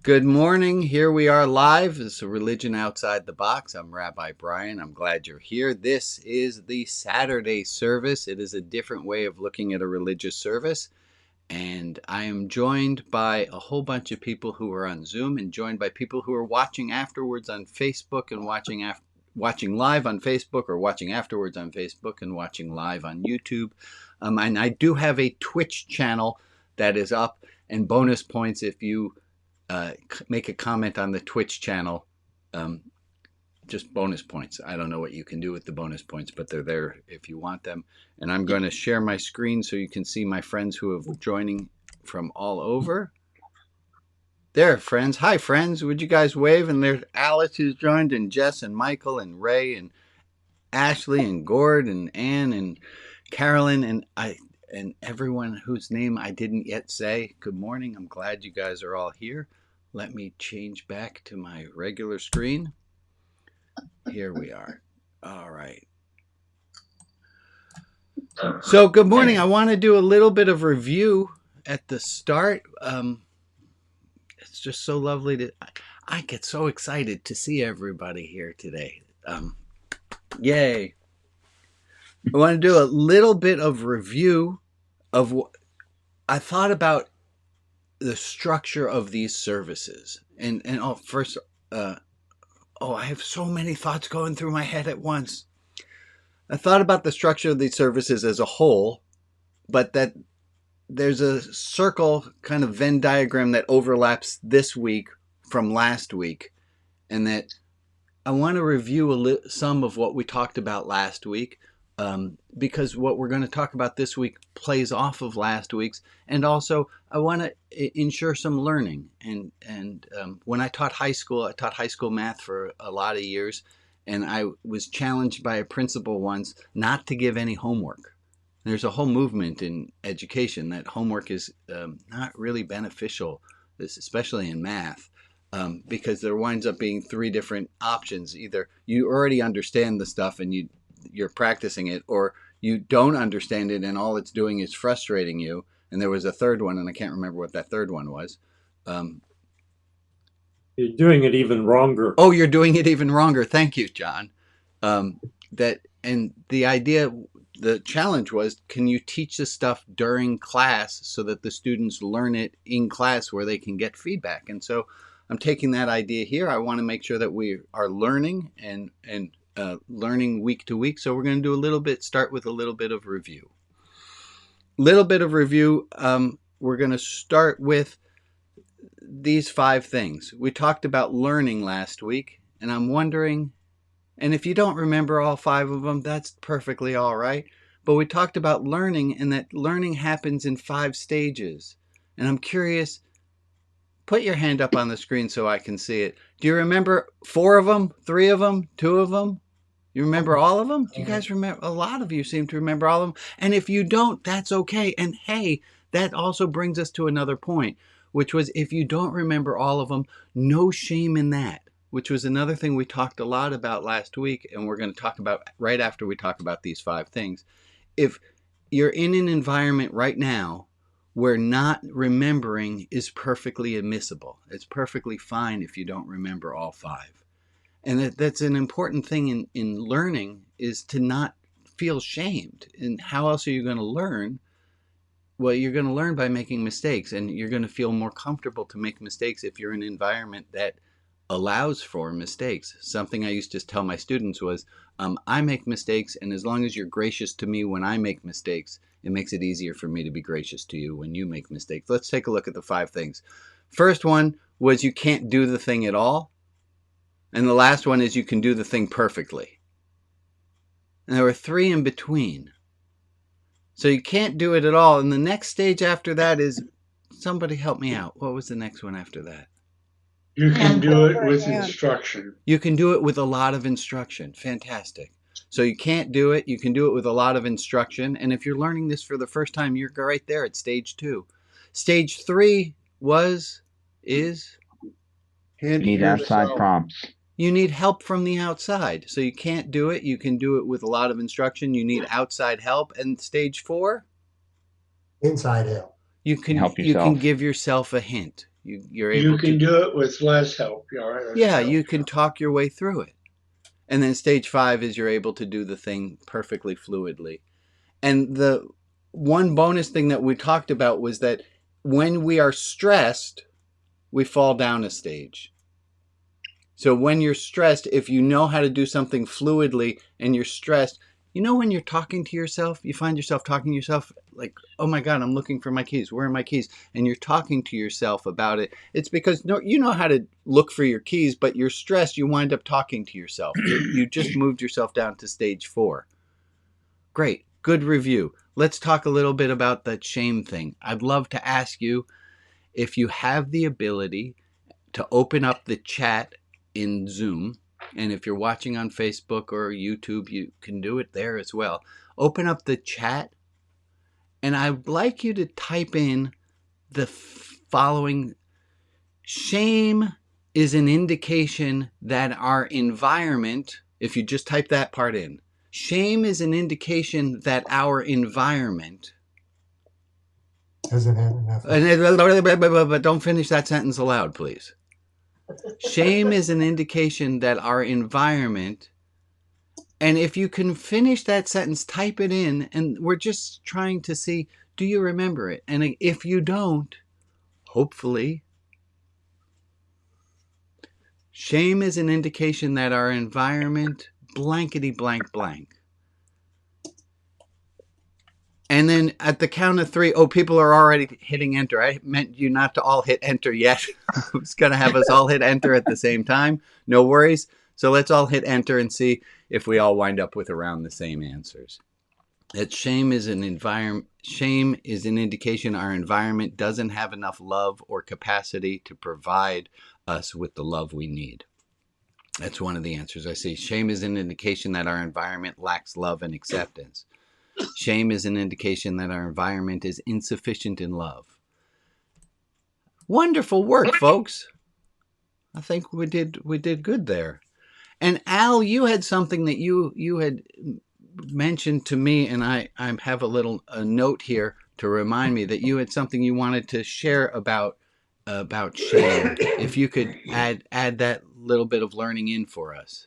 Good morning. Here we are live. This is Religion Outside the Box. I'm Rabbi Brian. I'm glad you're here. This is the Saturday service. It is a different way of looking at a religious service. And I am joined by a whole bunch of people who are on Zoom and joined by people who are watching afterwards on Facebook and watching live on Facebook or watching afterwards on Facebook and watching live on YouTube. And I do have a Twitch channel that is up, and bonus points if you make a comment on the Twitch channel. Just bonus points. I don't know what you can do with the bonus points, but they're there if you want them. And I'm going to share my screen so you can see my friends who have joining from all over. There, friends. Hi, friends. Would you guys wave? And there's Alice who's joined, and Jess and Michael and Ray and Ashley and Gord and Ann and Carolyn and everyone whose name I didn't yet say. Good morning. I'm glad you guys are all here. Let me change back to my regular screen. Here we are. All right. So good morning. I want to do a little bit of review at the start. It's just so lovely I get so excited to see everybody here today. Yay. I want to do a little bit of review of what I thought about the structure of these services. And first, I have so many thoughts going through my head at once. I thought about the structure of these services as a whole, but that there's a circle kind of Venn diagram that overlaps this week from last week, and that I want to review some of what we talked about last week, because what we're going to talk about this week plays off of last week's, and also I want to ensure some learning. And when I taught high school math for a lot of years, and I was challenged by a principal once not to give any homework. There's a whole movement in education that homework is not really beneficial, especially in math, because there winds up being three different options. Either you already understand the stuff and you're practicing it, or you don't understand it and all it's doing is frustrating you. And there was a third one, and I can't remember what that third one was. You're doing it even wronger. Oh, you're doing it even wronger. Thank you, John. And the idea, the challenge was, can you teach this stuff during class so that the students learn it in class where they can get feedback? And so I'm taking that idea here. I want to make sure that we are learning and learning week to week. So we're going to do start with a little bit of review. We're going to start with these 5 things. We talked about learning last week, and I'm wondering, and if you don't remember all 5 of them, that's perfectly all right. But we talked about learning, and that learning happens in 5 stages. And I'm curious, put your hand up on the screen so I can see it. Do you remember 4 of them, 3 of them, 2 of them? You remember all of them? Do you guys remember? A lot of you seem to remember all of them. And if you don't, that's okay. And hey, that also brings us to another point, which was, if you don't remember all of them, no shame in that, which was another thing we talked a lot about last week, and we're going to talk about right after we talk about these 5 things. If you're in an environment right now where not remembering is perfectly admissible, it's perfectly fine if you don't remember all 5. And that's an important thing in learning, is to not feel shamed. And how else are you going to learn? Well, you're going to learn by making mistakes, and you're going to feel more comfortable to make mistakes if you're in an environment that allows for mistakes. Something I used to tell my students was, I make mistakes, and as long as you're gracious to me when I make mistakes, it makes it easier for me to be gracious to you when you make mistakes. Let's take a look at the 5 things. First one was, you can't do the thing at all. And the last one is, you can do the thing perfectly. And there were 3 in between. So you can't do it at all. And the next stage after that is, somebody help me out. What was the next one after that? You can do it with instruction. You can do it with a lot of instruction. Fantastic. So you can't do it. You can do it with a lot of instruction. And if you're learning this for the first time, you're right there at stage 2. Stage 3 is need outside prompts. You need help from the outside. So you can't do it. You can do it with a lot of instruction. You need outside help. And stage 4? Inside help. You can give yourself a hint. You're able You can to do it with less help. All right, yeah, you can talk your way through it. And then stage 5 is you're able to do the thing perfectly fluidly. And the one bonus thing that we talked about was that when we are stressed, we fall down a stage. So when you're stressed, if you know how to do something fluidly and you're stressed, you know when you're talking to yourself, you find yourself talking to yourself like, oh my God, I'm looking for my keys. Where are my keys? And you're talking to yourself about it. It's because you know how to look for your keys, but you're stressed. You wind up talking to yourself. You just moved yourself down to stage 4. Great. Good review. Let's talk a little bit about that shame thing. I'd love to ask you if you have the ability to open up the chat in Zoom, and if you're watching on Facebook or YouTube, you can do it there as well. Open up the chat, and I'd like you to type in the following. Shame is an indication that our environment, if you just type that part in, shame is an indication that our environment doesn't have enough. But don't finish that sentence aloud, please. Shame is an indication that our environment, and if you can finish that sentence, type it in, and we're just trying to see, do you remember it? And if you don't, hopefully, shame is an indication that our environment, blankety blank blank. And then at the count of 3, people are already hitting enter. I meant you not to all hit enter yet. I was going to have us all hit enter at the same time. No worries. So let's all hit enter and see if we all wind up with around the same answers. That shame is an indication our environment doesn't have enough love or capacity to provide us with the love we need. That's one of the answers I see. Shame is an indication that our environment lacks love and acceptance. Shame is an indication that our environment is insufficient in love. Wonderful work, folks. I think we did good there. And Al, you had something that you had mentioned to me, and I have a note here to remind me that you had something you wanted to share about shame. If you could add that little bit of learning in for us.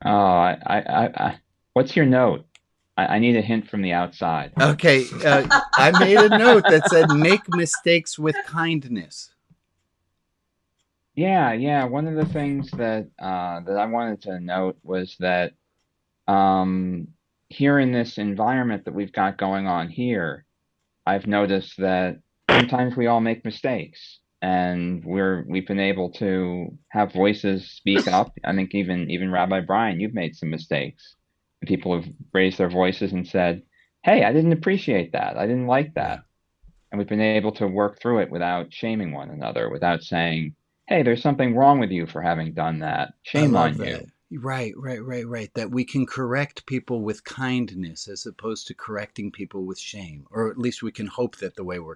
Oh, I what's your note? I need a hint from the outside. Okay, I made a note that said, make mistakes with kindness. Yeah. One of the things that I wanted to note was that here in this environment that we've got going on here, I've noticed that sometimes we all make mistakes, and we've been able to have voices speak up. I think even Rabbi Brian, you've made some mistakes. People have raised their voices and said, "Hey, I didn't appreciate that. I didn't like that." Yeah. And we've been able to work through it without shaming one another, without saying, "Hey, there's something wrong with you for having done that. Shame on you." Right. That we can correct people with kindness as opposed to correcting people with shame. Or at least we can hope that the way we're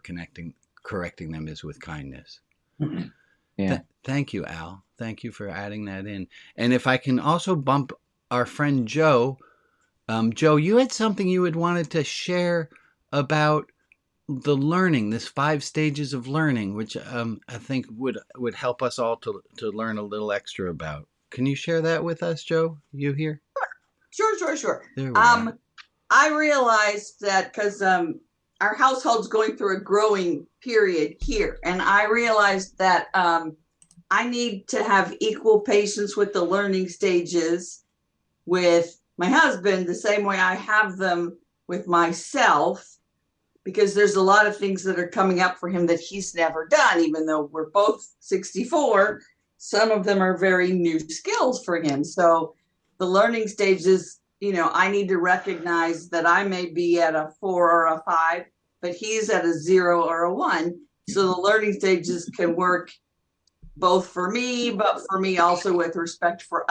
correcting them is with kindness. Yeah. Thank you, Al. Thank you for adding that in. And if I can also bump our friend Joe. Joe, you had something you had wanted to share about the learning, this 5 stages of learning, which I think would help us all to learn a little extra about. Can you share that with us, Joe? You here? Sure. There we are. I realized that because our household's going through a growing period here, and I realized that I need to have equal patience with the learning stages with my husband the same way I have them with myself, because there's a lot of things that are coming up for him that he's never done. Even though we're both 64, some of them are very new skills for him. So the learning stages, I need to recognize that I may be at a 4 or a 5, but he's at a 0 or a 1. So the learning stages can work both for me, but for me also with respect for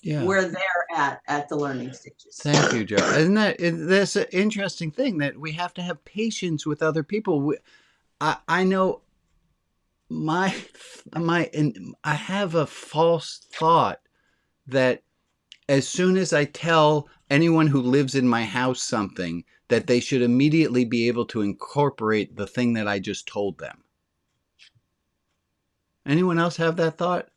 where they're at the learning stages. Thank you, Joe. Isn't that's an interesting thing, that we have to have patience with other people. I know I have a false thought that as soon as I tell anyone who lives in my house something, that they should immediately be able to incorporate the thing that I just told them. Anyone else have that thought?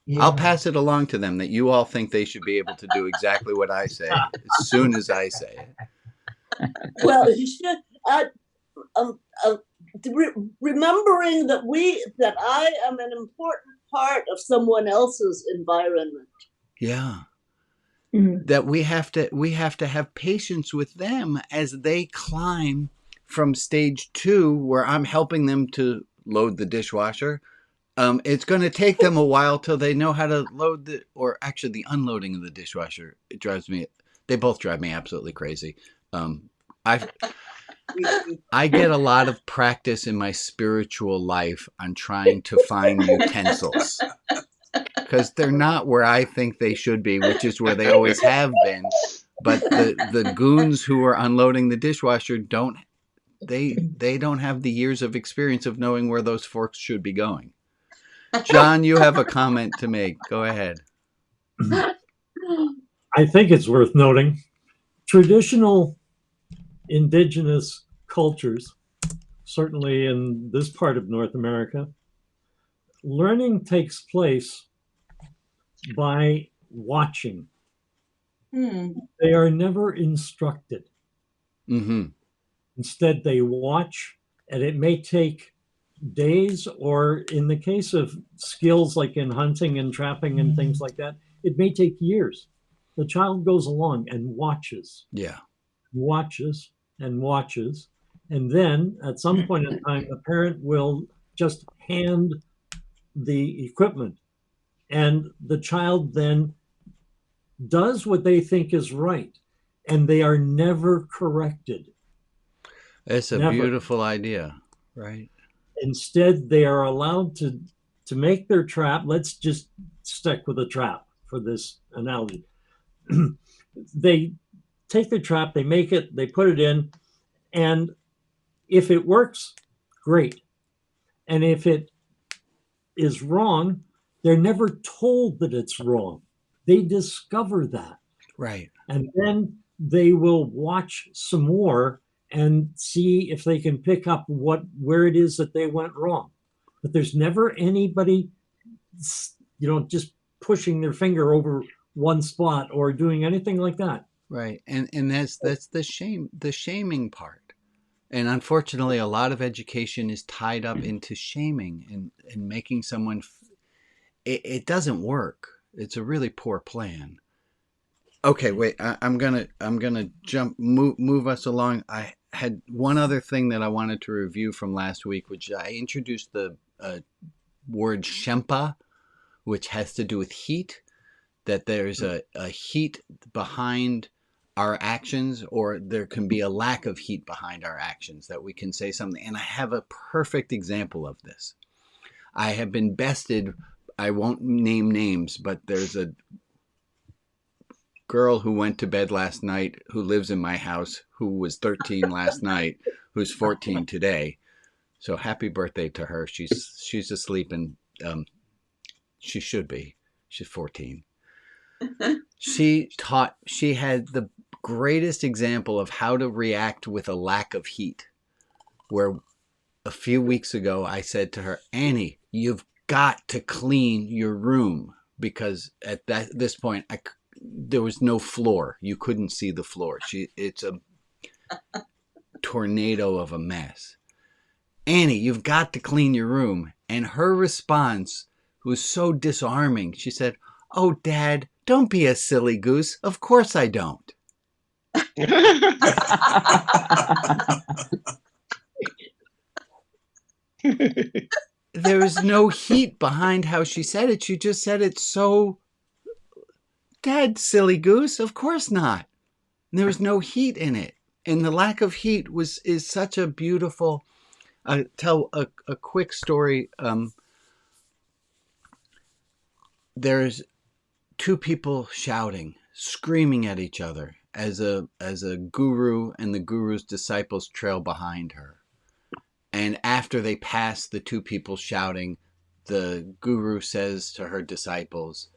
Yeah. I'll pass it along to them that you all think they should be able to do exactly what I say as soon as I say it. Well, you should. Um, uh, remembering that I am an important part of someone else's environment. Yeah. Mhm. That we have to have patience with them as they climb from stage 2, where I'm helping them to load the dishwasher. It's going to take them a while till they know how to load the unloading of the dishwasher. They both drive me absolutely crazy. I get a lot of practice in my spiritual life on trying to find utensils, because they're not where I think they should be, which is where they always have been. But the goons who are unloading the dishwasher don't have the years of experience of knowing where those forks should be going. John, you have a comment to make. Go ahead. I think it's worth noting traditional indigenous cultures, certainly in this part of North America, learning takes place by watching. They are never instructed. Mm-hmm. Instead, they watch, and it may take days, or in the case of skills like in hunting and trapping and things like that, it may take years. The child goes along and watches. Yeah. Watches and watches. And then at some point in time, the parent will just hand the equipment. And the child then does what they think is right. And they are never corrected. It's a Never. beautiful idea, right? Instead, they are allowed to make their trap. Let's just stick with a trap for this analogy. They take the trap, they make it, they put it in, and if it works, great. And if it is wrong, they're never told that it's wrong. They discover that. Right. And then they will watch some more and see if they can pick up where it is that they went wrong. But there's never anybody, just pushing their finger over one spot or doing anything like that. Right. And that's the shaming part. And unfortunately, a lot of education is tied up into shaming and making someone. It doesn't work. It's a really poor plan. Okay, wait. I'm gonna move us along. I had one other thing that I wanted to review from last week, which I introduced the word Shempa, which has to do with heat. That there's a heat behind our actions, or there can be a lack of heat behind our actions, that we can say something. And I have a perfect example of this. I have been bested. I won't name names, but there's a girl who went to bed last night who lives in my house, who was 13 last night, who's 14 today. So happy birthday to her. She's asleep, and she should be. She's 14. She had the greatest example of how to react with a lack of heat, where a few weeks ago I said to her, Annie, you've got to clean your room, because at this point there was no floor. You couldn't see the floor. It's a tornado of a mess. Annie, you've got to clean your room. And her response was so disarming. She said, oh, Dad, don't be a silly goose. Of course I don't. There was no heat behind how she said it. She just said it so, Dad, silly goose, of course not. And there was no heat in it. And the lack of heat is such a beautiful, tell a quick story. There's two people shouting, screaming at each other as a guru and the guru's disciples trail behind her. And after they pass the two people shouting, the guru says to her disciples,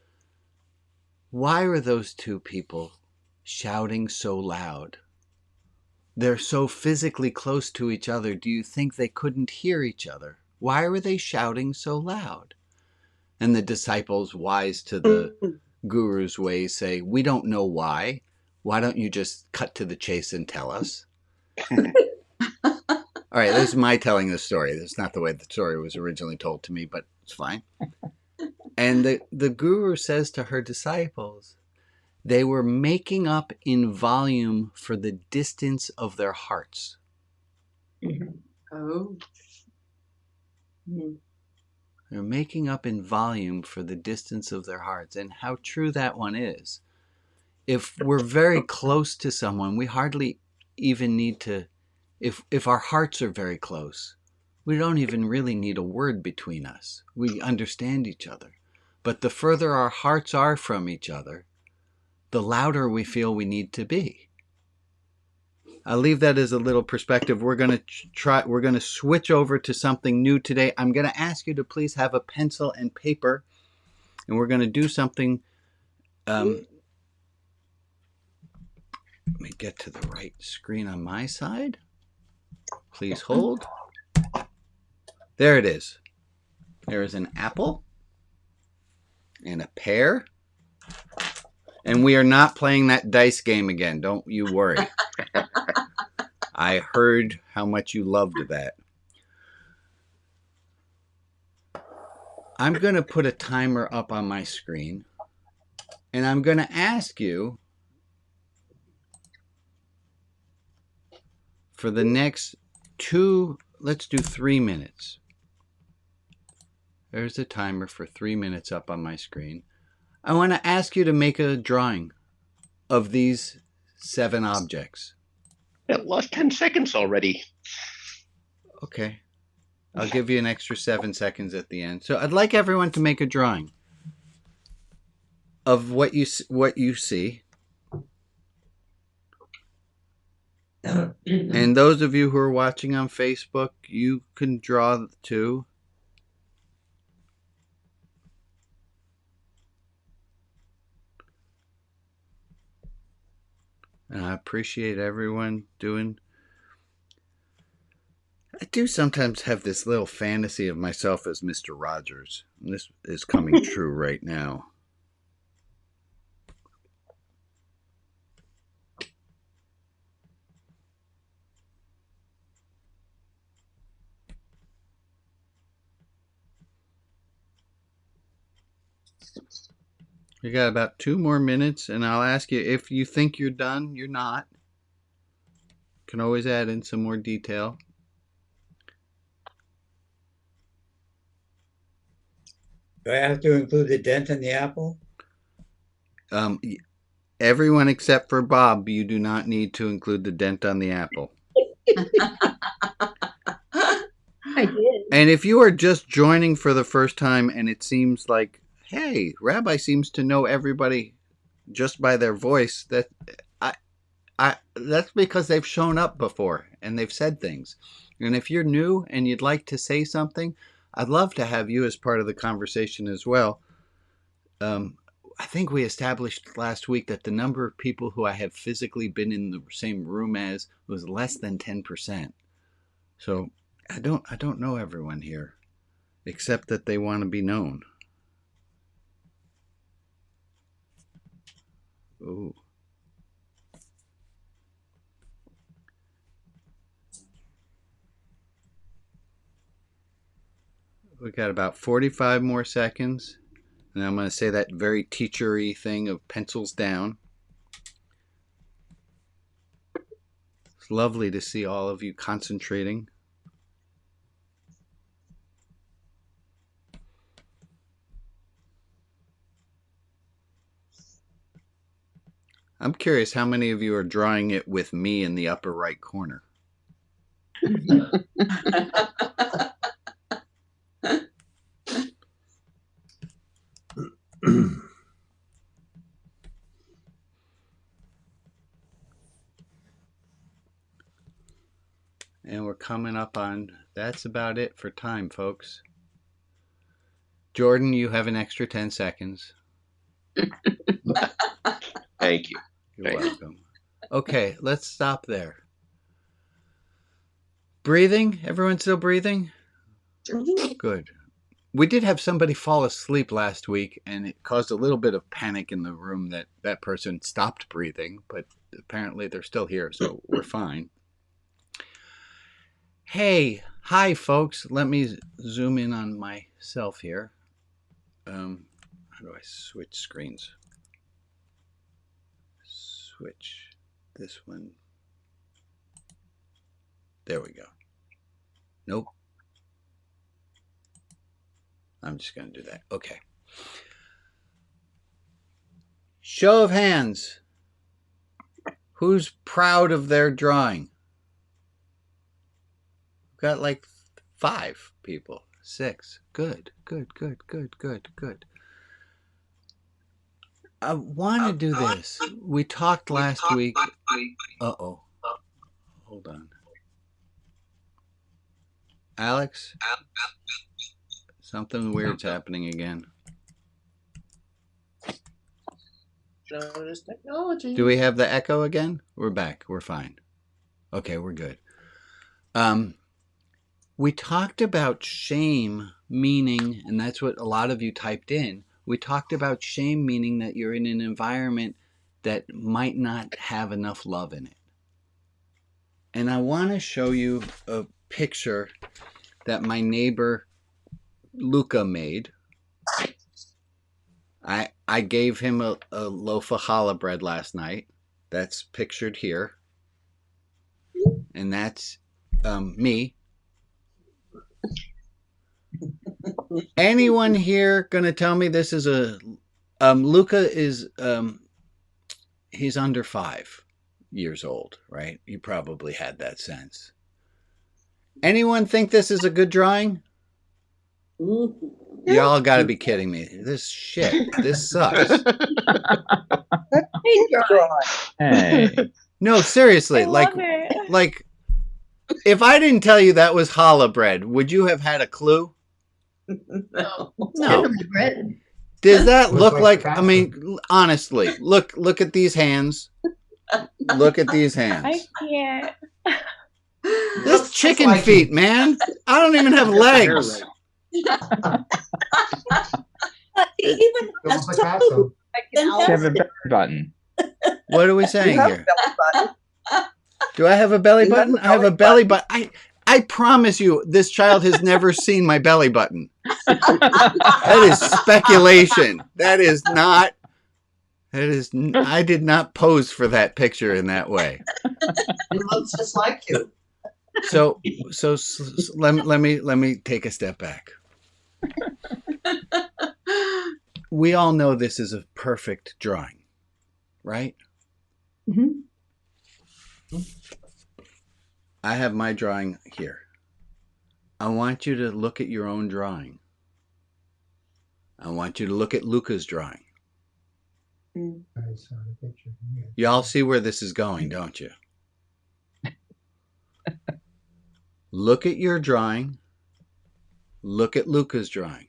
why are those two people shouting so loud? They're so physically close to each other. Do you think they couldn't hear each other? Why were they shouting so loud? And the disciples, wise to the guru's ways, say, we don't know why. Why don't you just cut to the chase and tell us? All right, this is my telling the story. That's not the way the story was originally told to me, but it's fine. And the guru says to her disciples, they were making up in volume for the distance of their hearts. Oh. They're making up in volume for the distance of their hearts. And how true that one is. If we're very close to someone, we hardly even need to, if our hearts are very close, we don't even really need a word between us. We understand each other. But the further our hearts are from each other, the louder we feel we need to be. I'll leave that as a little perspective. We're going to switch over to something new today. I'm going to ask you to please have a pencil and paper, and we're going to do something. Let me get to the right screen on my side. Please hold. There it is. There is an apple and a pear. And we are not playing that dice game again. Don't you worry. I heard how much you loved that. I'm going to put a timer up on my screen. And I'm going to ask you for the next let's do 3 minutes. There's a timer for 3 minutes up on my screen. I want to ask you to make a drawing of these 7 objects. It lost 10 seconds already. Okay. I'll give you an extra 7 seconds at the end. So I'd like everyone to make a drawing of what you see. And those of you who are watching on Facebook, you can draw too. And I appreciate everyone doing. I do sometimes have this little fantasy of myself as Mr. Rogers. And this is coming true right now. We got about 2 more minutes, and I'll ask you if you think you're done. You're not. You can always add in some more detail. Do I have to include the dent in the apple? Everyone except for Bob, you do not need to include the dent on the apple. I did. And if you are just joining for the first time and it seems like, hey, Rabbi seems to know everybody just by their voice, that's because they've shown up before and they've said things. And if you're new and you'd like to say something, I'd love to have you as part of the conversation as well. I think we established last week that the number of people who I have physically been in the same room as was less than 10%. So I don't know everyone here, except that they want to be known. Ooh. We got about 45 more seconds. And I'm going to say that very teachery thing of pencils down. It's lovely to see all of you concentrating. I'm curious how many of you are drawing it with me in the upper right corner. And we're coming up on, that's about it for time, folks. Jordan, you have an extra 10 seconds. Thank you. You're welcome. Okay, let's stop there. Breathing? Everyone still breathing? Good. We did have somebody fall asleep last week, and it caused a little bit of panic in the room that that person stopped breathing, but apparently they're still here, so we're fine. Hey, hi, folks. Let me zoom in on myself here. How do I switch screens? Switch this one. There we go. Nope. I'm just going to do that. Okay. Show of hands. Who's proud of their drawing? We've got like 5 people. 6. Good. I want to do this. We talked last week. Uh-oh. Hold on. Alex? Something weird's happening again. Technology. Do we have the echo again? We're back. We're fine. Okay, we're good. We talked about shame meaning, and that's what a lot of you typed in. We talked about shame meaning that you're in an environment that might not have enough love in it. And I want to show you a picture that my neighbor Luca made. I gave him a loaf of challah bread last night. That's pictured here. And that's me. Anyone here gonna tell me this is a Luca is he's under 5 years old, right? You probably had that sense. Anyone think this is a good drawing? Y'all gotta be kidding me. This sucks. Hey. No, seriously, like if I didn't tell you that was challah bread, would you have had a clue? No. No. Does that look like, I mean, honestly, look at these hands. Look at these hands. I can't. This chicken feet, man. I don't even have legs. Even has two. You have a belly button. What are we saying here? Do I have a belly button? I have a belly button. I promise you, this child has never seen my belly button. That is speculation. That is not. I did not pose for that picture in that way. It looks just like you. So let me take a step back. We all know this is a perfect drawing, right? Mm-hmm. I have my drawing here. I want you to look at your own drawing. I want you to look at Luca's drawing. I saw the picture. Yeah. Y'all see where this is going, don't you? Look at your drawing. Look at Luca's drawing.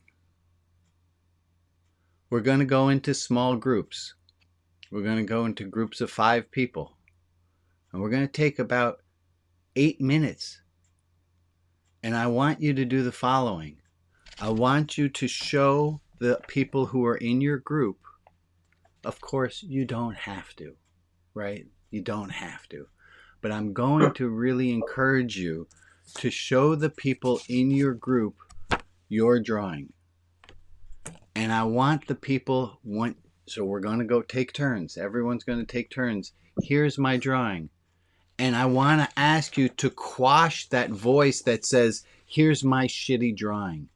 We're going to go into small groups. We're going to go into groups of 5 people. And we're going to take about 8 minutes. And I want you to do the following. I want you to show the people who are in your group. Of course, you don't have to, right? You don't have to. But I'm going to really encourage you to show the people in your group your drawing. And I want the people, so we're going to go take turns. Everyone's going to take turns. Here's my drawing. And I want to ask you to quash that voice that says, here's my shitty drawing.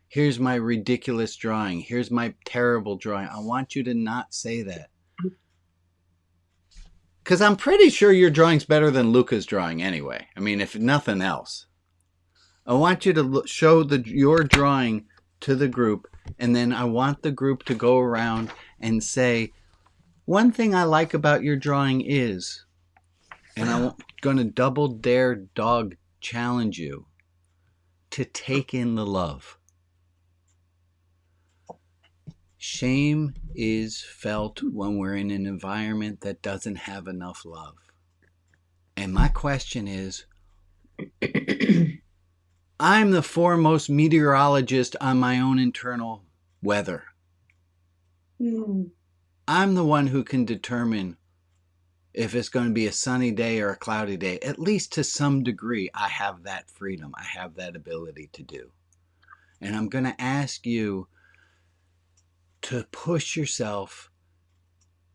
Here's my ridiculous drawing. Here's my terrible drawing. I want you to not say that. Because I'm pretty sure your drawing's better than Luca's drawing anyway. I mean, if nothing else. I want you to show your drawing to the group, and then I want the group to go around and say, one thing I like about your drawing is, and I'm going to double dare dog challenge you to take in the love. Shame is felt when we're in an environment that doesn't have enough love. And my question is, I'm the foremost meteorologist on my own internal weather. I'm the one who can determine if it's going to be a sunny day or a cloudy day. At least to some degree, I have that freedom. I have that ability to do. And I'm going to ask you to push yourself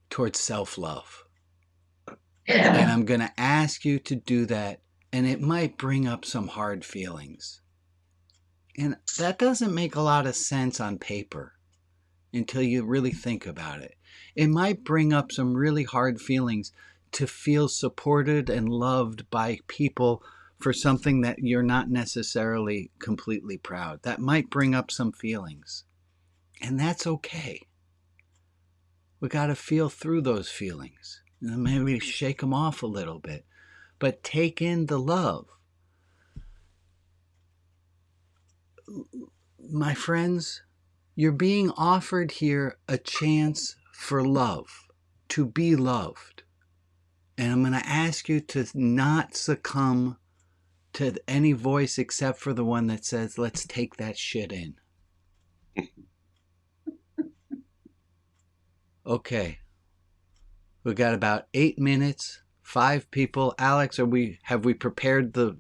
towards self-love. And I'm going to ask you to do that, and it might bring up some hard feelings. And that doesn't make a lot of sense on paper until you really think about it. It might bring up some really hard feelings to feel supported and loved by people for something that you're not necessarily completely proud. That might bring up some feelings. And that's okay. We got to feel through those feelings. And maybe shake them off a little bit. But take in the love. My friends, you're being offered here a chance for love, to be loved. And I'm going to ask you to not succumb to any voice except for the one that says, let's take that shit in. Okay. We got about 8 minutes, 5 people. Alex, have we prepared the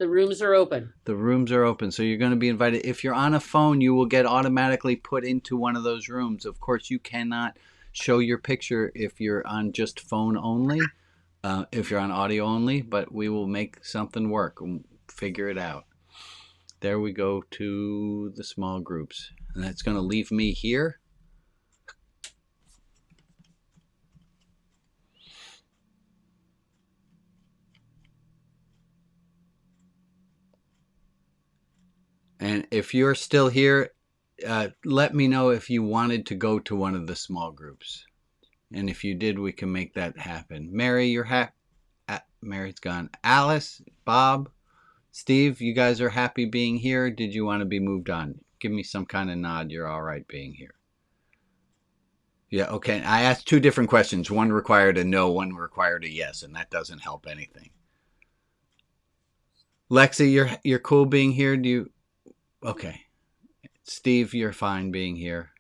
rooms are open. The rooms are open, so you're going to be invited. If you're on a phone, you will get automatically put into one of those rooms. Of course, you cannot show your picture if you're on just phone only, if you're on audio only, but we will make something work and figure it out. There we go to the small groups. And that's going to leave me here. And if you're still here, let me know if you wanted to go to one of the small groups. And if you did, we can make that happen. Mary, you're Mary's gone. Alice, Bob, Steve, you guys are happy being here? Did you want to be moved on? Give me some kind of nod. You're all right being here. Yeah, okay. I asked 2 different questions. One required a no, one required a yes, and that doesn't help anything. Lexi, you're cool being here? Do you... Okay. Steve, you're fine being here.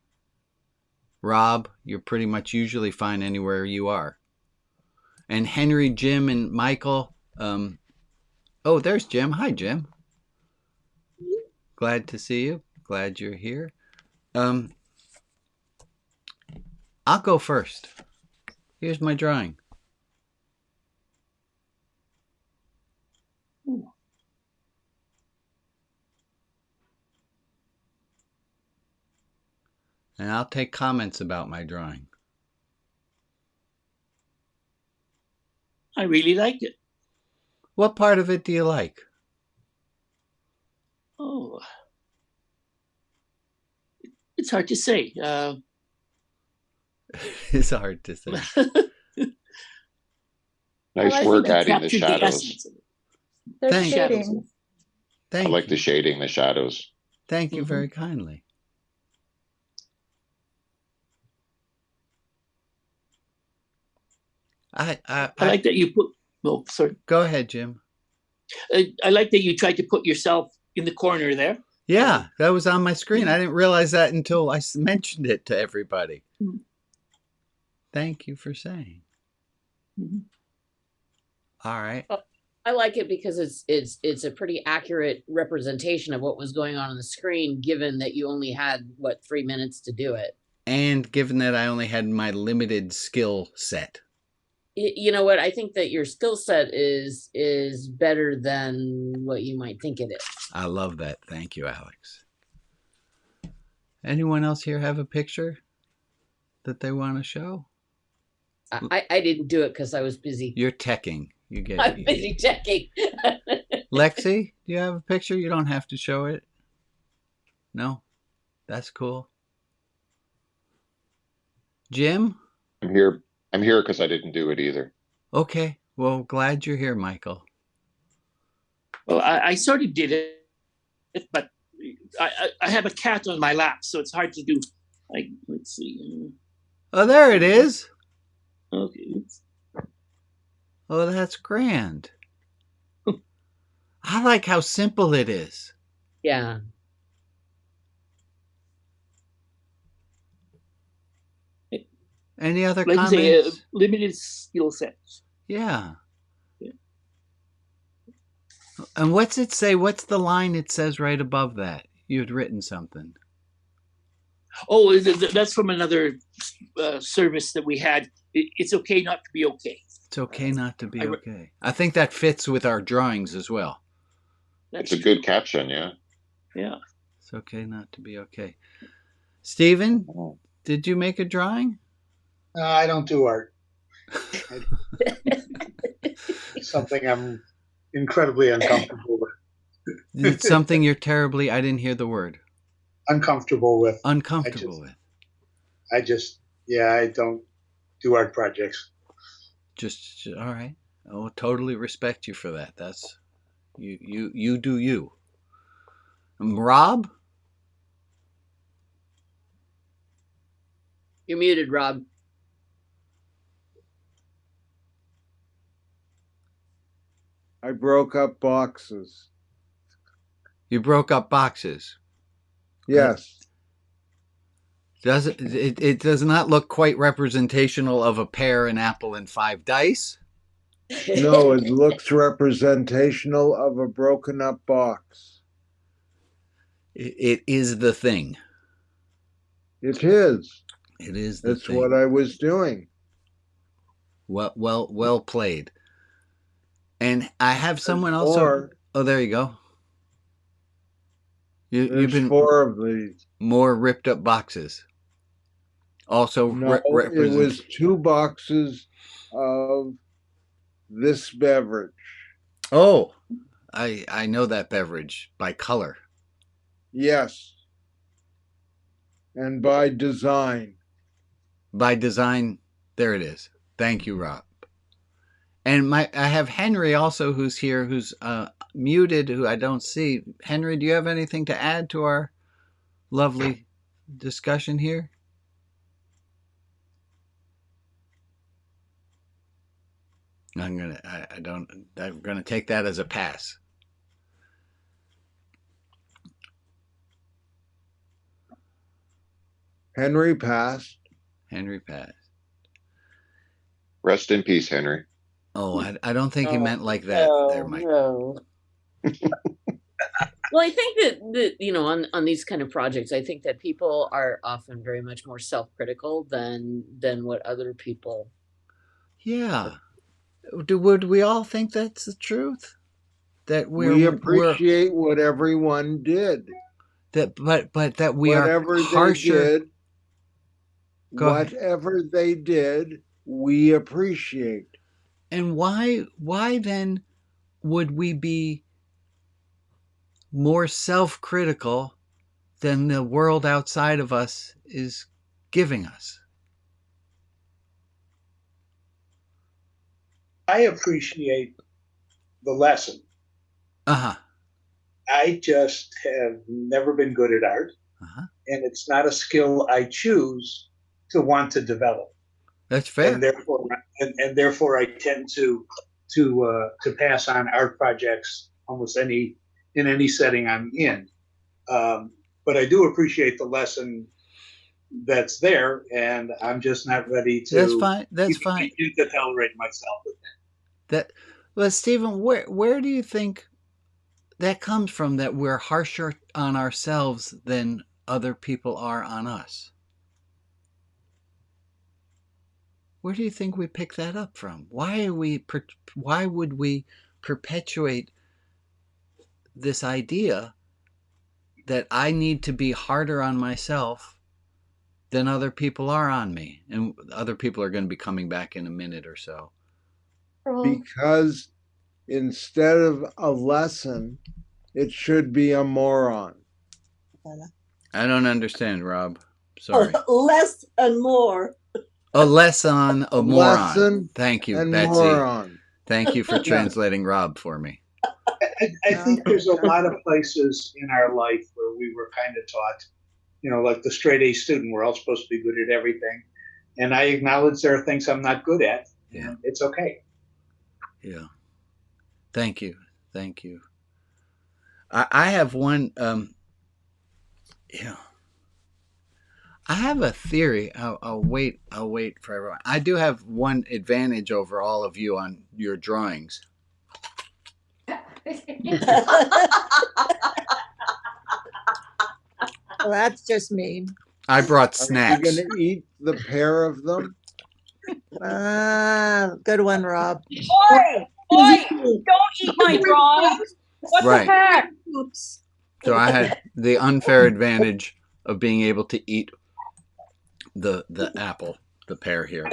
Rob, you're pretty much usually fine anywhere you are. And Henry, Jim, and Michael. Oh, there's Jim. Hi, Jim. Glad to see you. Glad you're here. I'll go first. Here's my drawing. And I'll take comments about my drawing. I really liked it. What part of it do you like? Oh, it's hard to say. It's hard to say. Nice work adding the shadows. Thank I you. like the shading, the shadows. Thank you very kindly. I like that you put. Oh, sorry. Go ahead, Jim. I like that you tried to put yourself in the corner there. Yeah, that was on my screen. I didn't realize that until I mentioned it to everybody. Mm-hmm. Thank you for saying. Mm-hmm. All right. I like it because it's a pretty accurate representation of what was going on the screen, given that you only had 3 minutes to do it. And given that I only had my limited skill set. You know what? I think that your skill set is better than what you might think it is. I love that. Thank you, Alex. Anyone else here have a picture that they want to show? I didn't do it because I was busy. You're teching. You get. I'm busy checking. Lexi, do you have a picture? You don't have to show it. No, that's cool. Jim? I'm here because I didn't do it either. Okay. Well, glad you're here, Michael. Well, I sort of did it, but I have a cat on my lap, so it's hard to do. Like, let's see. Oh, there it is. Okay. Oh, that's grand. I like how simple it is. Yeah. Any other Like you say, comments? limited skill sets. Yeah. Yeah. And what's it say? What's the line it says right above that? You'd written something. Oh, that's from another service that we had. It's okay not to be okay. It's okay not to be I re- okay. I think that fits with our drawings as well. It's a good caption, yeah. Yeah. It's okay not to be okay. Stephen, did you make a drawing? I don't do art. Something I'm incredibly uncomfortable with. It's something you're terribly, I didn't hear the word. Uncomfortable with. Uncomfortable with. I don't do art projects. Just all right. I will totally respect you for that. That's you do you. Rob? You're muted, Rob. I broke up boxes. You broke up boxes. Yes. It does not look quite representational of a pear, an apple, and 5 dice. No, it looks representational of a broken up box. It is the thing. It is. It is the That's thing. what I was doing. Well played. And I have someone also. Four. Oh, there you go. You've been 4 of these. more ripped up boxes. Also, No, it was 2 boxes of this beverage. Oh, I know that beverage by color. Yes. And by design. By design, there it is. Thank you, Rob. And I have Henry also, who's here, who's muted, who I don't see. Henry, do you have anything to add to our lovely discussion here? I'm gonna take that as a pass. Henry passed. Henry passed. Rest in peace, Henry. Oh, I don't think he meant like that. There, Mike. No. Well, I think that on these kind of projects, I think that people are often very much more self-critical than what other people. Yeah. Would we all think that's the truth? That we appreciate what everyone did. But that we whatever are harsher. Whatever they did, we appreciate. And why then would we be more self-critical than the world outside of us is giving us? I appreciate the lesson. Uh-huh. I just have never been good at art. Uh-huh. And it's not a skill I choose to want to develop. That's fair. And therefore I tend to pass on art projects almost in any setting I'm in. But I do appreciate the lesson that's there, and I'm just not ready to. That's fine. That's fine. To tolerate myself with that. Well, Stephen, where do you think that comes from? That we're harsher on ourselves than other people are on us. Where do you think we pick that up from? Why would we perpetuate this idea that I need to be harder on myself than other people are on me? And other people are going to be coming back in a minute or so. Because instead of a lesson, it should be a moron. I don't understand, Rob. Sorry. Less and more. A lesson, a moron. Lesson. Thank you, and Betsy. Moron. Thank you for translating Rob for me. I think there's a lot of places in our life where we were kind of taught, like the straight A student, we're all supposed to be good at everything. And I acknowledge there are things I'm not good at. Yeah. It's okay. Yeah. Thank you. Thank you. I have one. Yeah, I have a theory. I'll wait. I'll wait for everyone. I do have one advantage over all of you on your drawings. Well, that's just mean. I brought Are you snacks. going to eat the pair of them? Good one, Rob. Oi, don't eat my drawings. What Right. the heck? So I had the unfair advantage of being able to eat the apple, the pear here.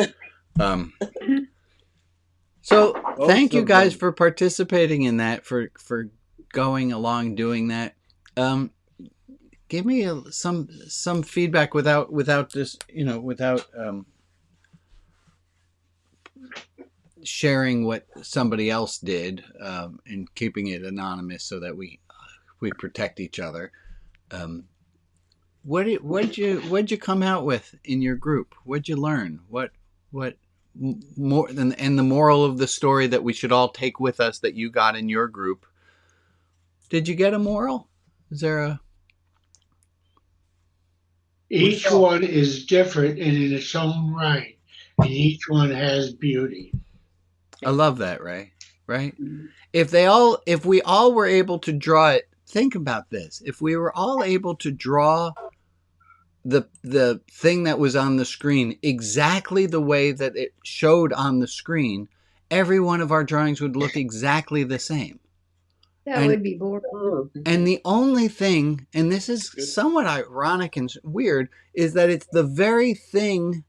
So thank you guys for participating in that, for going along doing that. Give me some feedback without just without sharing what somebody else did, and keeping it anonymous so that we protect each other. What'd you come out with in your group? What'd you learn? What more than, and the moral of the story that we should all take with us that you got in your group? Did you get a moral? Is there a? Each one is different and in its own right, and each one has beauty. I love that, Ray. Right? If we all were able to draw it, think about this. If we were all able to draw the thing that was on the screen exactly the way that it showed on the screen, every one of our drawings would look exactly the same. That would be boring. And the only thing, and this is somewhat ironic and weird, is that it's the very thing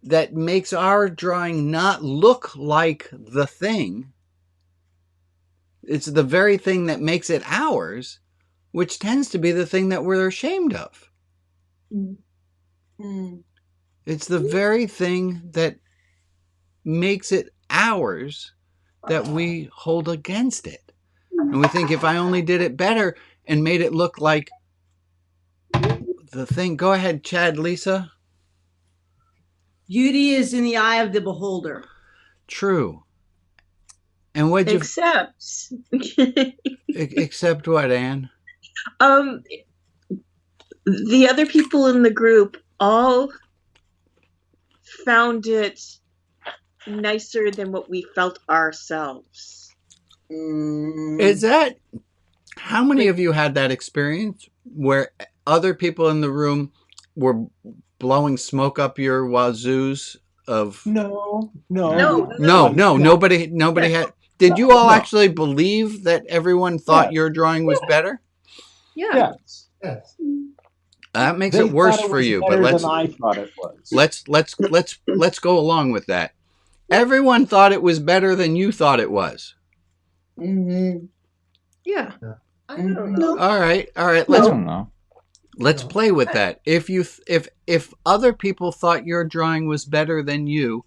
that makes our drawing not look like the thing. It's the very thing that makes it ours, which tends to be the thing that we're ashamed of. It's the very thing that makes it ours that we hold against it. And we think, if I only did it better and made it look like the thing. Go ahead, Chad, Lisa. Beauty is in the eye of the beholder. True. And what'd you... Except... Except what, Anne? The other people in the group all found it nicer than what we felt ourselves. Is that... How many of you had that experience where other people in the room were blowing smoke up your wazoos of... No. Nobody had... Did you all actually believe that everyone thought your drawing was better? Yeah. Yes. That makes it worse for you, but I thought it was. let's go along with that. Everyone thought it was better than you thought it was. Yeah. I don't know. All right. Let's play with that. If other people thought your drawing was better than you,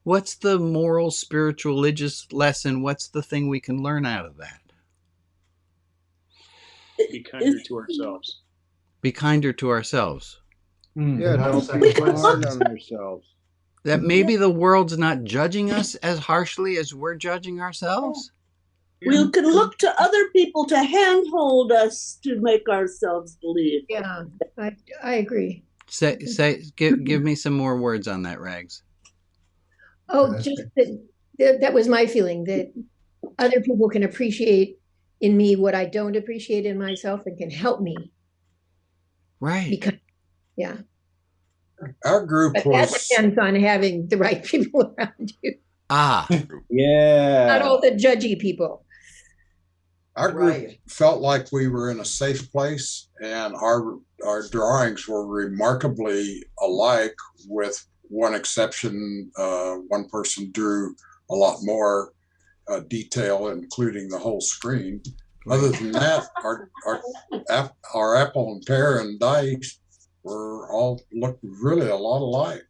what's the moral, spiritual, religious lesson? What's the thing we can learn out of that? Be kinder to ourselves. Be kinder to ourselves. Yeah, don't be hard on ourselves. That maybe the world's not judging us as harshly as we're judging ourselves. We can look to other people to handhold us to make ourselves believe. Yeah, I agree. Give me some more words on that, Rags. Oh, just that was my feeling, that other people can appreciate in me what I don't appreciate in myself and can help me. Right. Because, yeah. Our group But was... that depends on having the right people around you. Yeah. Not all the judgy people. Our group felt like we were in a safe place, and our drawings were remarkably alike, with one exception. One person drew a lot more detail, including the whole screen. Other than that, our apple and pear and dice looked really a lot alike.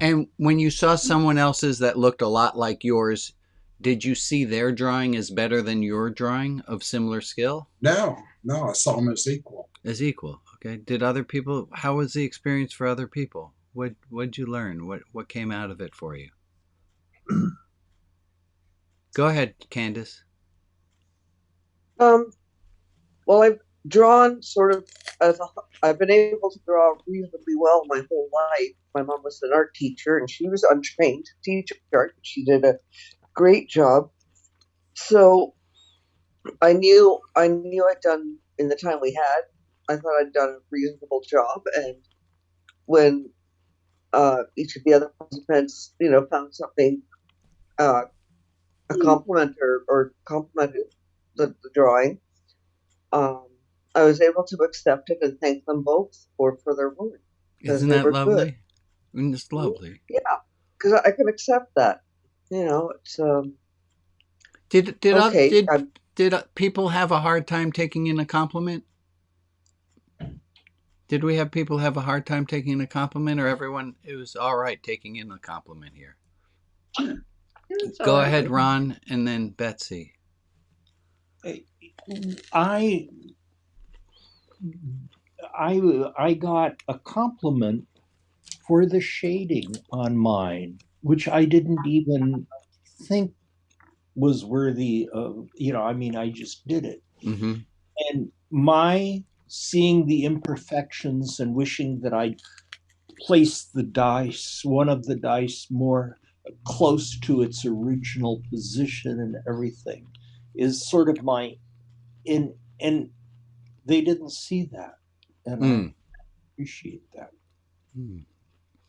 And when you saw someone else's that looked a lot like yours, did you see their drawing as better than your drawing of similar skill? No, I saw them as equal. As equal, okay. Did other people? How was the experience for other people? What'd you learn? What came out of it for you? Go ahead, Candace. Well, I've drawn sort of I've been able to draw reasonably well my whole life. My mom was an art teacher, and she was untrained to teach art. She did a great job. So I knew I'd done in the time we had. I thought I'd done a reasonable job, and when each of the other participants, found something, a compliment or complimented the drawing, I was able to accept it and thank them both for their work. Isn't that lovely? It's lovely. Yeah, because I can accept that. It's Did okay. did people have a hard time taking in a compliment? Did we have people have a hard time taking in a compliment, or everyone it was all right taking in a compliment here? Go ahead, Ron, and then Betsy. I got a compliment for the shading on mine, which I didn't even think was worthy of, I just did it. Mm-hmm. And my seeing the imperfections and wishing that I'd placed one of the dice more close to its original position and everything is sort of and they didn't see that. And I appreciate that.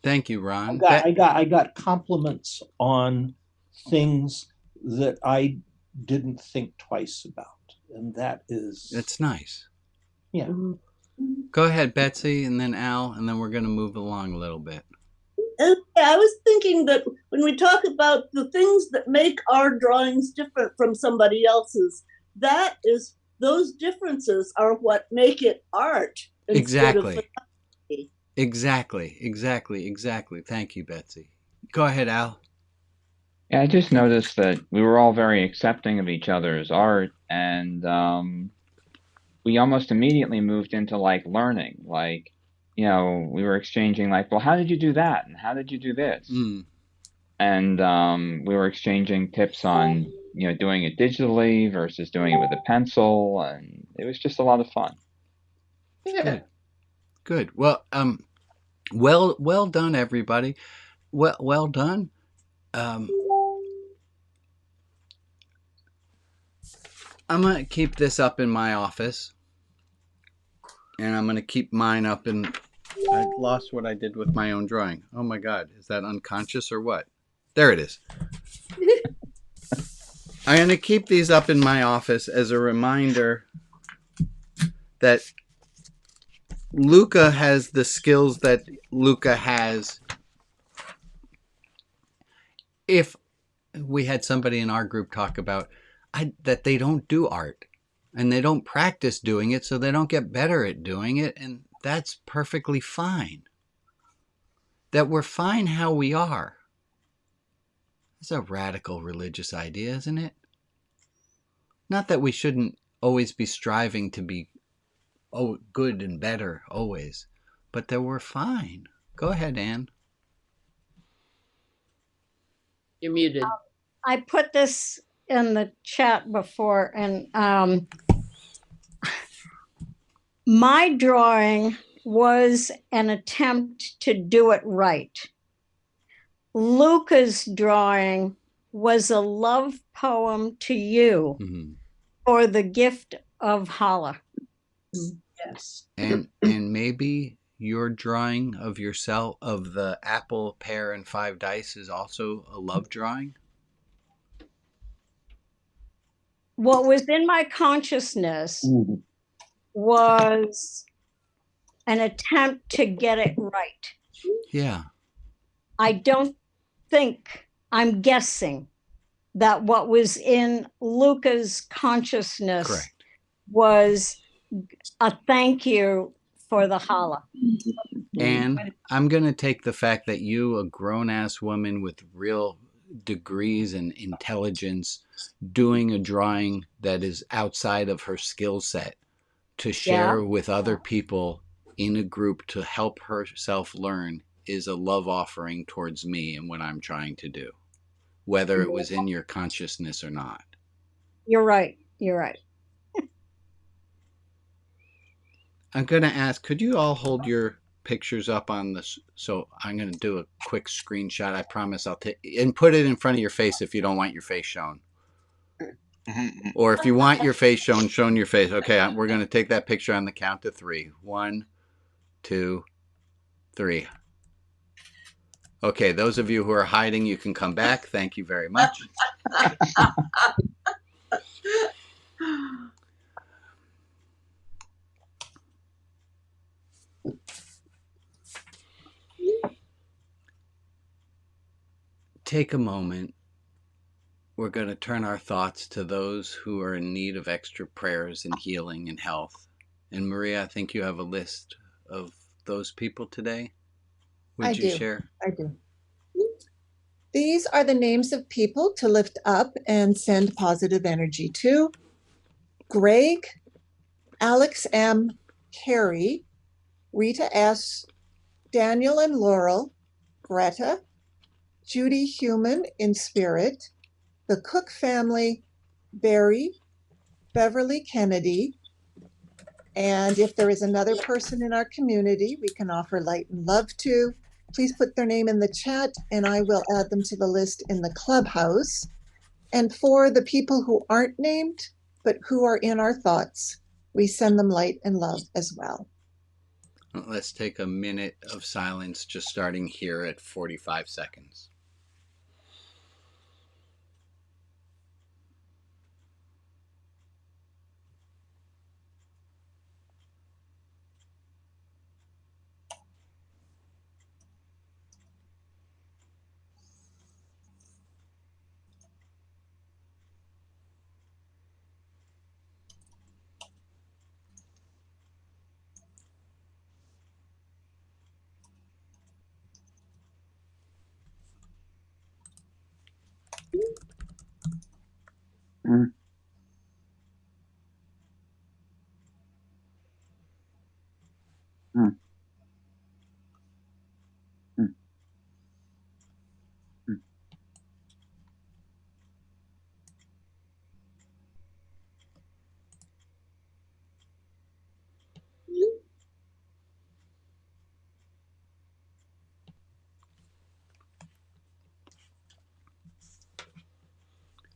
Thank you, Ron. I got compliments on things that I didn't think twice about, and that's nice. Yeah. Go ahead, Betsy, and then Al, and then we're going to move along a little bit. I was thinking that when we talk about the things that make our drawings different from somebody else's, those differences are what make it art. Exactly. Exactly. Thank you, Betsy. Go ahead, Al. Yeah, I just noticed that we were all very accepting of each other's art, and we almost immediately moved into learning. We were exchanging well, how did you do that? And how did you do this? And we were exchanging tips on, doing it digitally versus doing it with a pencil. And it was just a lot of fun. Yeah. Good. Well, well done, everybody. Well done. I'm going to keep this up in my office. And I'm going to keep mine up in... I lost what I did with my own drawing. Oh my God. Is that unconscious or what? There it is. I'm going to keep these up in my office as a reminder that Luca has the skills that Luca has. If we had somebody in our group talk about that they don't do art and they don't practice doing it, so they don't get better at doing it, and that's perfectly fine. That we're fine how we are. It's a radical religious idea, isn't it? Not that we shouldn't always be striving to be good and better always, but that we're fine. Go ahead, Anne. You're muted. I put this in the chat before, and my drawing was an attempt to do it right. Luca's drawing was a love poem to you for the gift of challah. Yes. And maybe your drawing of yourself, of the apple, pear, and 5 dice is also a love drawing? What was in my consciousness was an attempt to get it right. Yeah. I don't think, I'm guessing, that what was in Luca's consciousness was a thank you for the challah. And I'm going to take the fact that you, a grown-ass woman with real degrees and intelligence, doing a drawing that is outside of her skill set to share with other people in a group to help herself learn is a love offering towards me and what I'm trying to do, whether it was in your consciousness or not. You're right. You're right. I'm going to ask, could you all hold your pictures up on this? So I'm going to do a quick screenshot. I promise I'll take and put it in front of your face if you don't want your face shown. Or if you want your face shown your face. Okay, we're going to take that picture on the count of 3. 1, 2, 3. Okay, those of you who are hiding, you can come back. Thank you very much. Take a moment. We're going to turn our thoughts to those who are in need of extra prayers and healing and health. And Maria, I think you have a list of those people today. Would you share? I do. These are the names of people to lift up and send positive energy to: Greg, Alex M., Carrie, Rita S., Daniel and Laurel, Greta, Judy Human in spirit, the Cook family, Barry, Beverly Kennedy, and if there is another person in our community we can offer light and love to, please put their name in the chat and I will add them to the list in the clubhouse. And for the people who aren't named, but who are in our thoughts, we send them light and love as well. Let's take a minute of silence, just starting here at 45 seconds.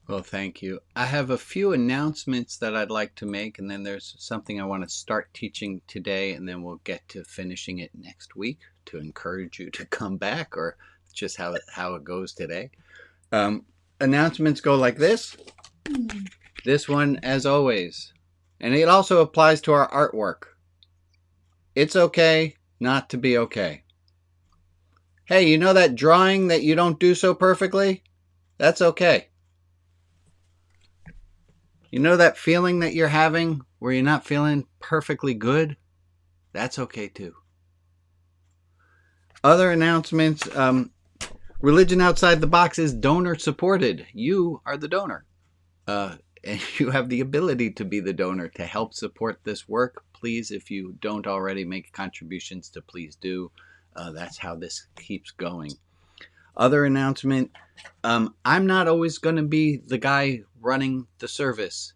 Well, thank you. I have a few announcements that I'd like to make, and then there's something I want to start teaching today, and then we'll get to finishing it next week to encourage you to come back, or just how it goes today. Announcements go like this. This one, as always. And it also applies to our artwork. It's okay not to be okay. Hey, you know that drawing that you don't do so perfectly? That's okay. You know that feeling that you're having where you're not feeling perfectly good? That's okay too. Other announcements, Religion Outside the Box is donor supported. You are the donor. And you have the ability to be the donor to help support this work. Please, if you don't already make contributions, to please do. That's how this keeps going. Other announcement, I'm not always going to be the guy running the service.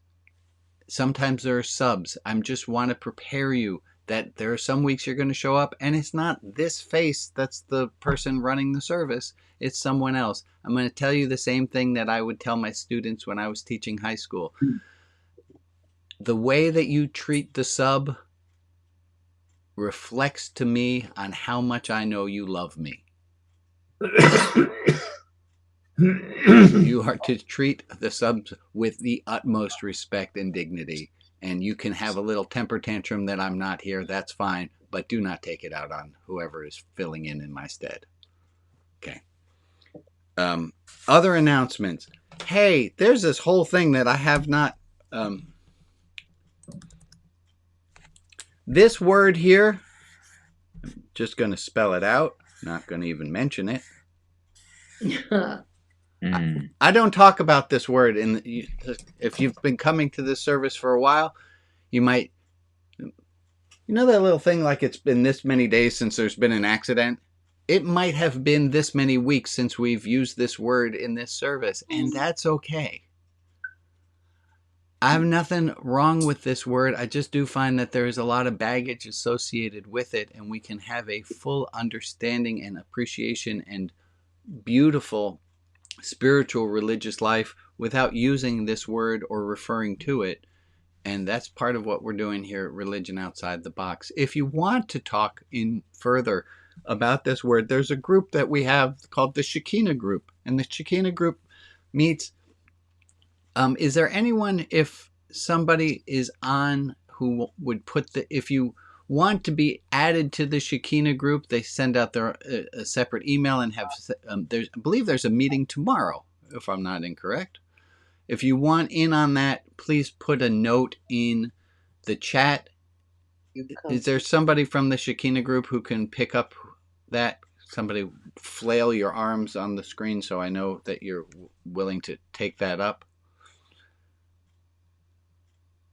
Sometimes there are subs. I just want to prepare you that there are some weeks you're going to show up and it's not this face that's the person running the service. It's someone else. I'm going to tell you the same thing that I would tell my students when I was teaching high school. The way that you treat the sub reflects to me on how much I know you love me. You are to treat the subs with the utmost respect and dignity. And you can have a little temper tantrum that I'm not here. That's fine. But do not take it out on whoever is filling in my stead. Okay. Other announcements. Hey, there's this whole thing that I have not... this word here, I'm just going to spell it out. Not going to even mention it. I don't talk about this word. If you've been coming to this service for a while, you might... You know that little thing like it's been this many days since there's been an accident? It might have been this many weeks since we've used this word in this service, and that's okay. I have nothing wrong with this word. I just do find that there is a lot of baggage associated with it, and we can have a full understanding and appreciation and beautiful spiritual religious life without using this word or referring to it. And that's part of what we're doing here at Religion Outside the Box. If you want to talk in further about this word, there's a group that we have called the Shekinah group. And the Shekinah group meets. Is there anyone, if somebody is on, who would put if you want to be added to the Shekinah group, they send out a separate email and have, I believe there's a meeting tomorrow, if I'm not incorrect. If you want in on that, please put a note in the chat. Is there somebody from the Shekinah group who can pick up that? Somebody flail your arms on the screen so I know that you're willing to take that up.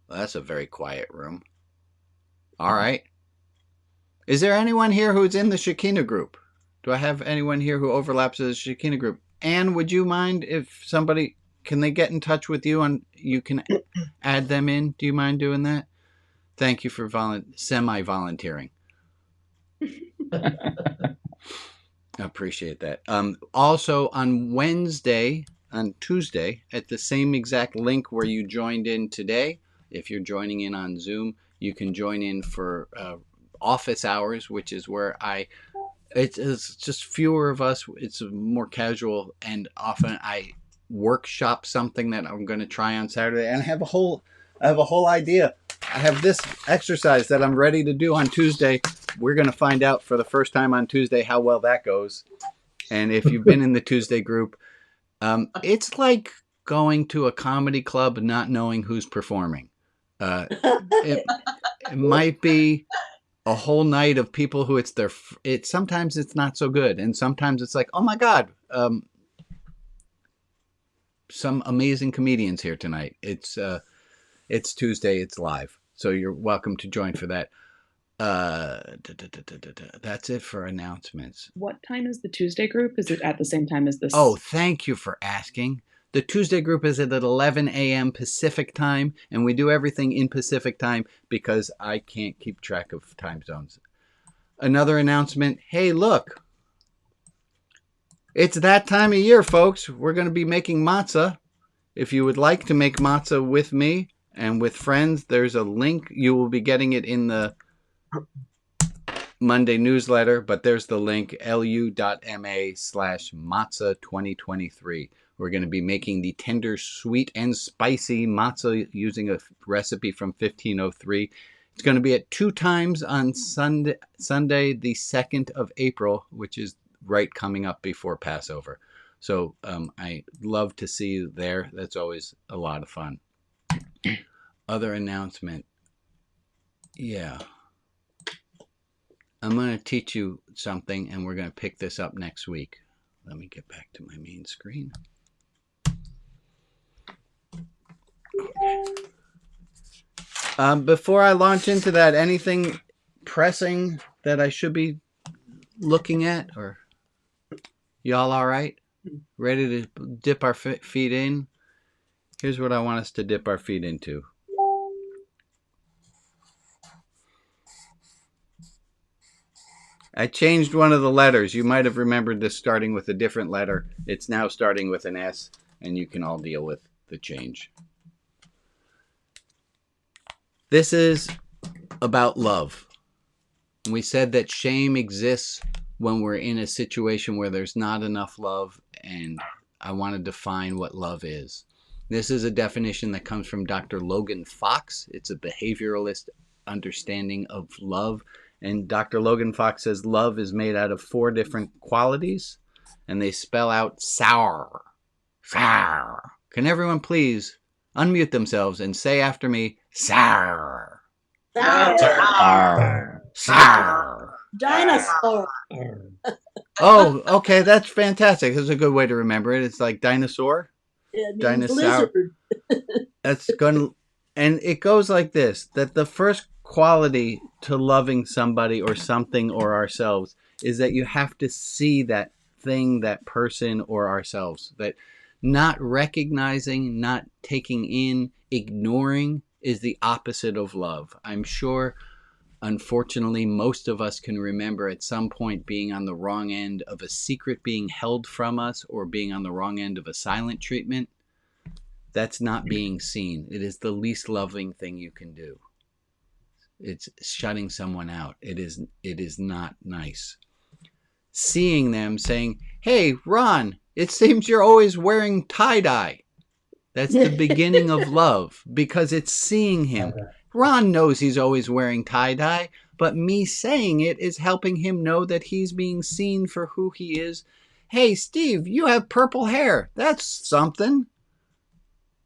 Well, that's a very quiet room. All right. Is there anyone here who's in the Shekinah group? Do I have anyone here who overlaps with the Shekinah group? Anne, would you mind if somebody, can they get in touch with you and you can add them in? Do you mind doing that? Thank you for semi-volunteering. I appreciate that. Also on Tuesday, at the same exact link where you joined in today, if you're joining in on Zoom, you can join in for office hours, which is where it's just fewer of us. It's more casual, and often I workshop something that I'm going to try on Saturday, and I have a whole idea. I have this exercise that I'm ready to do on Tuesday. We're going to find out for the first time on Tuesday how well that goes. And if you've been in the Tuesday group, it's like going to a comedy club not knowing who's performing. It might be a whole night of people who sometimes it's not so good, and sometimes it's like, oh my God, some amazing comedians here tonight. It's Tuesday, it's live, so you're welcome to join for that. That's it for announcements. What time is the Tuesday group? Is it at the same time as this? Oh, thank you for asking. The Tuesday group is at 11 a.m. Pacific time, and we do everything in Pacific time because I can't keep track of time zones. Another announcement. Hey, look. It's that time of year, folks. We're going to be making matzah. If you would like to make matzah with me and with friends, there's a link. You will be getting it in the Monday newsletter, but there's the link, lu.ma/matzah2023. We're going to be making the tender, sweet, and spicy matzah using a recipe from 1503. It's going to be at 2 times on Sunday, the 2nd of April, which is right coming up before Passover. So I love to see you there. That's always a lot of fun. Other announcement. Yeah. I'm going to teach you something, and we're going to pick this up next week. Let me get back to my main screen. Before I launch into that, anything pressing that I should be looking at? Or y'all all right? Ready to dip our feet in? Here's what I want us to dip our feet into. I changed one of the letters. You might have remembered this starting with a different letter. It's now starting with an S, and you can all deal with the change. This is about love. We said that shame exists when we're in a situation where there's not enough love, and I want to define what love is. This is a definition that comes from Dr. Logan Fox. It's a behavioralist understanding of love. And Dr. Logan Fox says love is made out of 4 different qualities, and they spell out sour. Sour. Can everyone please unmute themselves and say after me, sour. Sour. Sour. Dinosaur. Oh, okay, that's fantastic. That's a good way to remember it. It's like dinosaur. It means Dinosaur. lizard. That's going, and it goes like this: that the first quality to loving somebody or something or ourselves is that you have to see that thing, that person, or ourselves. That Not recognizing, not taking in, ignoring is the opposite of love. I'm sure, unfortunately, most of us can remember at some point being on the wrong end of a secret being held from us or being on the wrong end of a silent treatment. That's not being seen. It is the least loving thing you can do. It's shutting someone out. It is not nice. Seeing them saying, "Hey, Ron, it seems you're always wearing tie-dye." That's the beginning of love, because it's seeing him. Ron knows he's always wearing tie-dye, but me saying it is helping him know that he's being seen for who he is. "Hey, Steve, you have purple hair. That's something.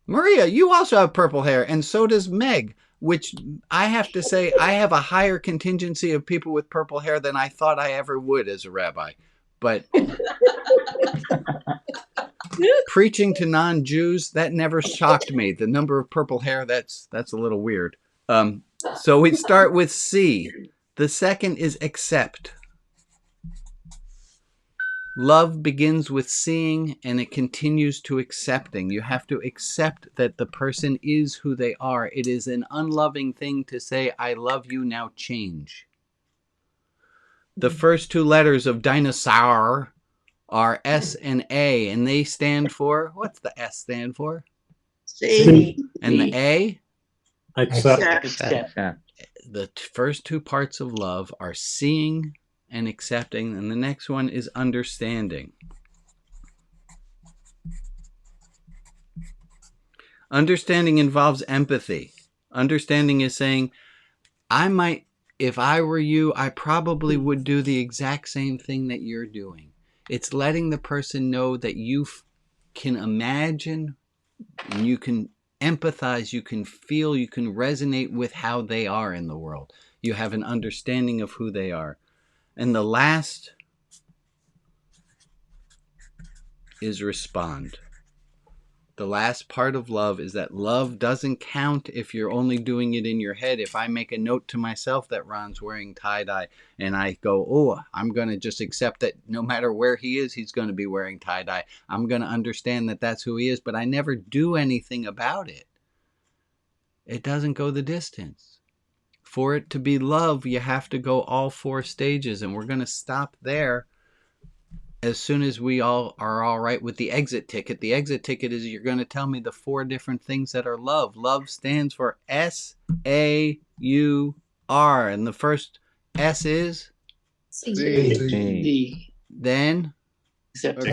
Maria, you also have purple hair, and so does Meg," which I have to say, I have a higher contingency of people with purple hair than I thought I ever would as a rabbi. But preaching to non-Jews, that never shocked me. The number of purple hair, that's a little weird. So we start with C. The second is accept. Love begins with seeing and it continues to accepting. You have to accept that the person is who they are. It is an unloving thing to say, "I love you, now change." The first two letters of dinosaur are S and A, and they stand for, what's the S stand for? See. And the A? Accept. The first two parts of love are seeing and accepting, and the next one is understanding. Understanding involves empathy. Understanding is saying, if I were you, I probably would do the exact same thing that you're doing. It's letting the person know that you can imagine, and you can empathize, you can feel, you can resonate with how they are in the world. You have an understanding of who they are. And the last is respond. The last part of love is that love doesn't count if you're only doing it in your head. If I make a note to myself that Ron's wearing tie-dye and I go, "Oh, I'm going to just accept that no matter where he is, he's going to be wearing tie-dye. I'm going to understand that that's who he is," but I never do anything about it. It doesn't go the distance. For it to be love, you have to go all four stages, and we're going to stop there as soon as we all are all right with the exit ticket. The exit ticket is you're going to tell me the four different things that are love. Love stands for S-A-U-R, and the first S is? D. Then? Accept.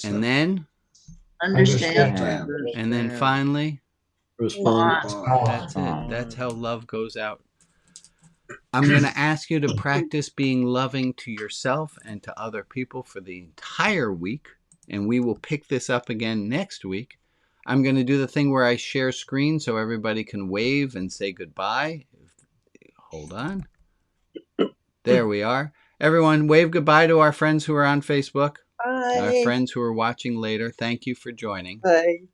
And then? Understand. And then finally? Respond. That's it. That's how love goes out. I'm going to ask you to practice being loving to yourself and to other people for the entire week, and we will pick this up again next week. I'm going to do the thing where I share screen so everybody can wave and say goodbye. Hold on. There we are. Everyone, wave goodbye to our friends who are on Facebook. Bye. Our friends who are watching later. Thank you for joining. Bye.